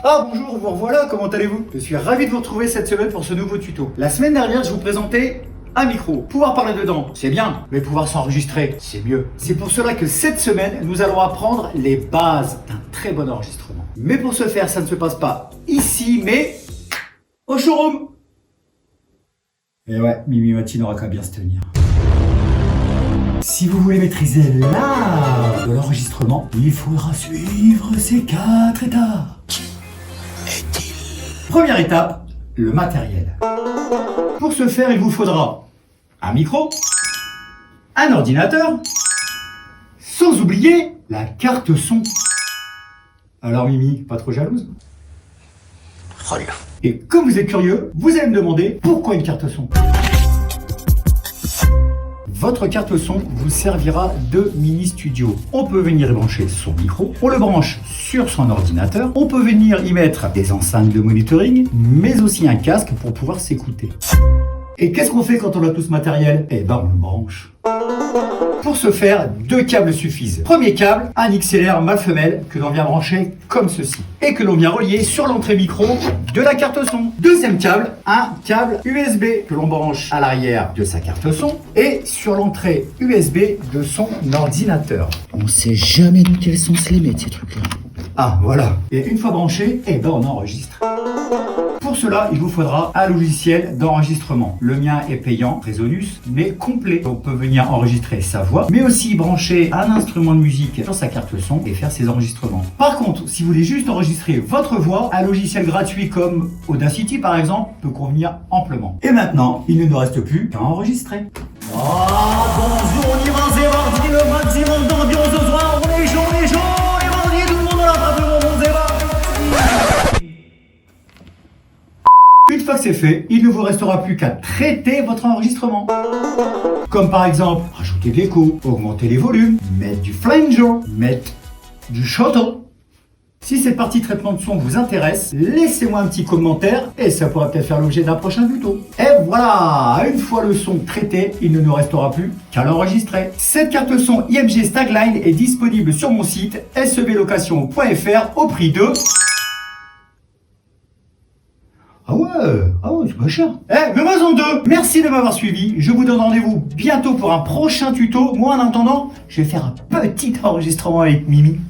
Ah bonjour, vous revoilà, comment allez-vous? Je suis ravi de vous retrouver cette semaine pour ce nouveau tuto. La semaine dernière, je vous présentais un micro. Pouvoir parler dedans, c'est bien, mais pouvoir s'enregistrer, c'est mieux. C'est pour cela que cette semaine, nous allons apprendre les bases d'un très bon enregistrement. Mais pour ce faire, ça ne se passe pas ici, mais au showroom. Et ouais, Mimi Mati n'aura qu'à bien se tenir. Si vous voulez maîtriser l'art de l'enregistrement, il faudra suivre ces 4 étapes. Qui est-il? Première étape, le matériel. Pour ce faire, il vous faudra un micro, un ordinateur, sans oublier la carte son. Alors Mimi, pas trop jalouse? Rien. Et comme vous êtes curieux, vous allez me demander pourquoi une carte son. Votre carte son vous servira de mini studio. On peut venir y brancher son micro, on le branche sur son ordinateur, on peut venir y mettre des enceintes de monitoring, mais aussi un casque pour pouvoir s'écouter. Et qu'est-ce qu'on fait quand on a tout ce matériel? Eh ben on le branche. Pour ce faire, 2 câbles suffisent. Premier câble, un XLR mâle-femelle que l'on vient brancher comme ceci et que l'on vient relier sur l'entrée micro de la carte son. Deuxième câble, un câble USB que l'on branche à l'arrière de sa carte son et sur l'entrée USB de son ordinateur. On sait jamais dans quel sens les mettre ces trucs-là. Ah voilà. Et une fois branché, eh ben on enregistre. Pour cela, il vous faudra un logiciel d'enregistrement. Le mien est payant, Resonus, mais complet. On peut venir enregistrer sa voix, mais aussi brancher un instrument de musique sur sa carte son et faire ses enregistrements. Par contre, si vous voulez juste enregistrer votre voix, un logiciel gratuit comme Audacity par exemple peut convenir amplement. Et maintenant, il ne nous reste plus qu'à enregistrer. Bonjour, on y va, c'est mardi, le maximum d'ambiance ce soir, on est chaud, les mardis, tout le monde dans la table, on est parti. Une fois que c'est fait, il ne vous restera plus qu'à traiter votre enregistrement. Comme par exemple, rajouter de l'écho, augmenter les volumes, mettre du flanger, mettre du shuttle. Si cette partie traitement de son vous intéresse, laissez-moi un petit commentaire et ça pourra peut-être faire l'objet d'un prochain tuto. Et voilà, une fois le son traité, il ne nous restera plus qu'à l'enregistrer. Cette carte son IMG Stagline est disponible sur mon site seblocation.fr au prix de... Ah ouais, c'est pas cher. Mais raison 2. Merci de m'avoir suivi. Je vous donne rendez-vous bientôt pour un prochain tuto. Moi, en attendant, je vais faire un petit enregistrement avec Mimi.